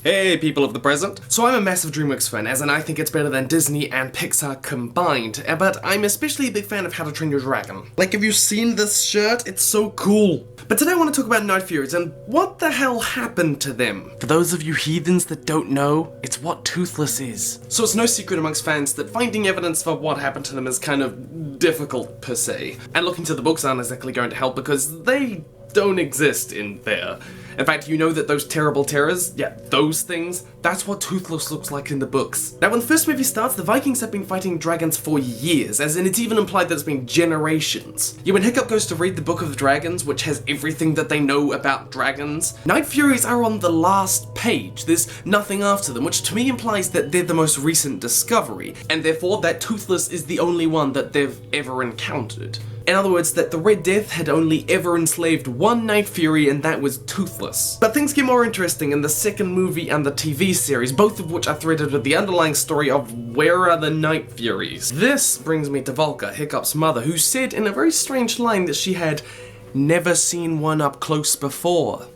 Hey people of the present. So I'm a massive DreamWorks fan, as in I think it's better than Disney and Pixar combined, but I'm especially a big fan of How to Train Your Dragon. Like, have you seen this shirt? It's so cool. But today I want to talk about Night Furies and what the hell happened to them. For those of you heathens that don't know, it's what Toothless is. So it's no secret amongst fans that finding evidence for what happened to them is kind of difficult per se. And looking to the books aren't exactly going to help because they don't exist in there. In fact, you know that those terrible terrors, yeah, those things, that's what Toothless looks like in the books. Now, when the first movie starts, the Vikings have been fighting dragons for years, as in it's even implied that it's been generations. Yet when Hiccup goes to read the Book of the Dragons, which has everything that they know about dragons, Night Furies are on the last page. There's nothing after them, which to me implies that they're the most recent discovery, and therefore that Toothless is the only one that they've ever encountered. In other words, that the Red Death had only ever enslaved one Night Fury, and that was Toothless. But things get more interesting in the second movie and the TV series, both of which are threaded with the underlying story of where are the Night Furies. This brings me to Valka, Hiccup's mother, who said in a very strange line that she had never seen one up close before.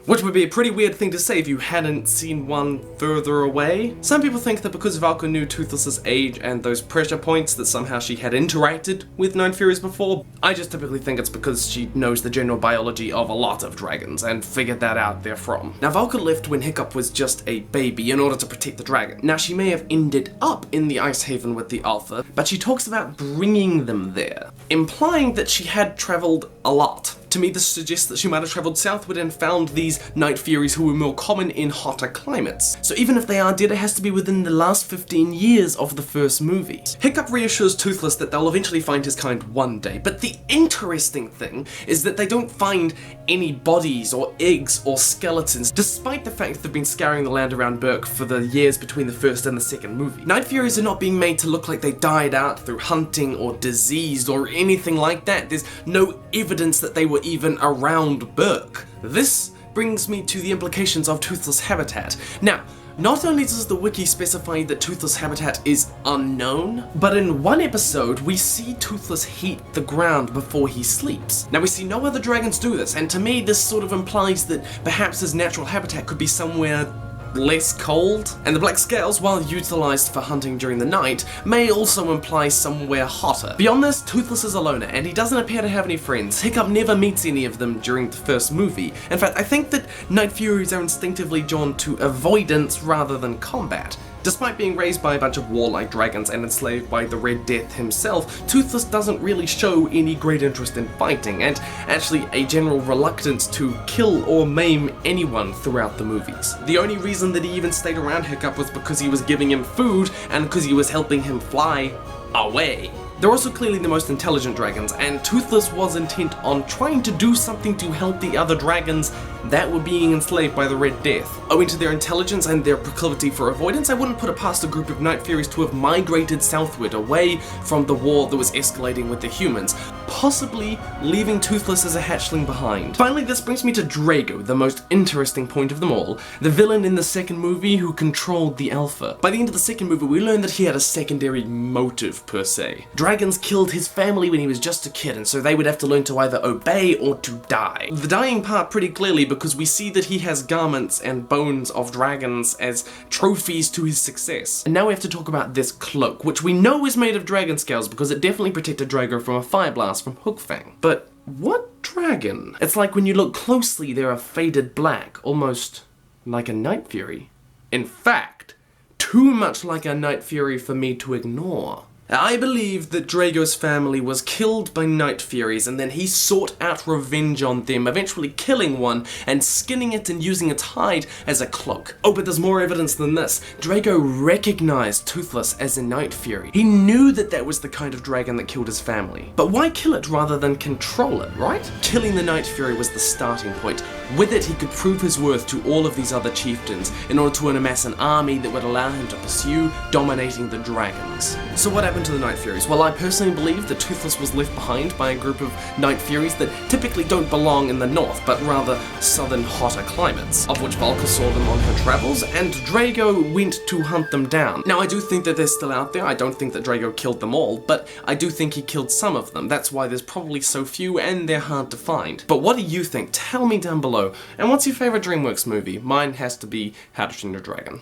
Which would be a pretty weird thing to say if you hadn't seen one further away. Some people think that because Valka knew Toothless's age and those pressure points that somehow she had interacted with Night Furies before. I just typically think it's because she knows the general biology of a lot of dragons and figured that out therefrom. Now Valka left when Hiccup was just a baby in order to protect the dragon. Now she may have ended up in the Ice Haven with the Alpha, but she talks about bringing them there, implying that she had travelled a lot. To me, this suggests that she might have travelled southward and found these Night Furies who were more common in hotter climates. So even if they are dead, it has to be within the last 15 years of the first movie. Hiccup reassures Toothless that they'll eventually find his kind one day, but the interesting thing is that they don't find any bodies or eggs or skeletons, despite the fact that they've been scouring the land around Berk for the years between the first and the second movie. Night Furies are not being made to look like they died out through hunting or disease or anything like that. There's no evidence that they were even around Berk. This brings me to the implications of Toothless habitat. Now, not only does the wiki specify that Toothless habitat is unknown, but in one episode we see Toothless heat the ground before he sleeps. Now we see no other dragons do this, and to me this sort of implies that perhaps his natural habitat could be somewhere less cold, and the black scales, while utilised for hunting during the night, may also imply somewhere hotter. Beyond this, Toothless is a loner, and he doesn't appear to have any friends. Hiccup never meets any of them during the first movie. In fact, I think that Night Furies are instinctively drawn to avoidance rather than combat. Despite being raised by a bunch of warlike dragons and enslaved by the Red Death himself, Toothless doesn't really show any great interest in fighting, and actually a general reluctance to kill or maim anyone throughout the movies. The only reason that he even stayed around Hiccup was because he was giving him food and because he was helping him fly away. They're also clearly the most intelligent dragons, and Toothless was intent on trying to do something to help the other dragons that were being enslaved by the Red Death. Owing to their intelligence and their proclivity for avoidance, I wouldn't put it past a group of Night Furies to have migrated southward away from the war that was escalating with the humans, possibly leaving Toothless as a hatchling behind. Finally, this brings me to Drago, the most interesting point of them all, the villain in the second movie who controlled the Alpha. By the end of the second movie, we learn that he had a secondary motive per se. Dragons killed his family when he was just a kid, and so they would have to learn to either obey or to die. The dying part pretty clearly because we see that he has garments and bones of dragons as trophies to his success. And now we have to talk about this cloak, which we know is made of dragon scales because it definitely protected Drago from a fire blast from Hookfang. But what dragon? It's like when you look closely, they're a faded black, almost like a Night Fury. In fact, too much like a Night Fury for me to ignore. I believe that Drago's family was killed by Night Furies, and then he sought out revenge on them, eventually killing one and skinning it and using its hide as a cloak. Oh, but there's more evidence than this. Drago recognized Toothless as a Night Fury. He knew that that was the kind of dragon that killed his family. But why kill it rather than control it, right? Killing the Night Fury was the starting point. With it, he could prove his worth to all of these other chieftains in order to amass an army that would allow him to pursue dominating the dragons. So what happened happened to the Night Furies? Well, I personally believe that Toothless was left behind by a group of Night Furies that typically don't belong in the north, but rather southern hotter climates, of which Valka saw them on her travels, and Drago went to hunt them down. Now, I do think that they're still out there. I don't think that Drago killed them all, but I do think he killed some of them. That's why there's probably so few, and they're hard to find. But what do you think? Tell me down below. And what's your favorite DreamWorks movie? Mine has to be How to Train Your Dragon.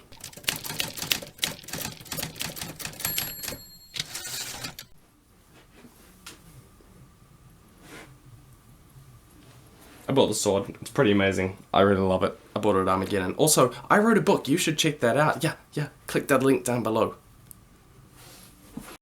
I bought the sword. It's pretty amazing. I really love it. I bought it at Armageddon. Also, I wrote a book. You should check that out. Yeah, click that link down below.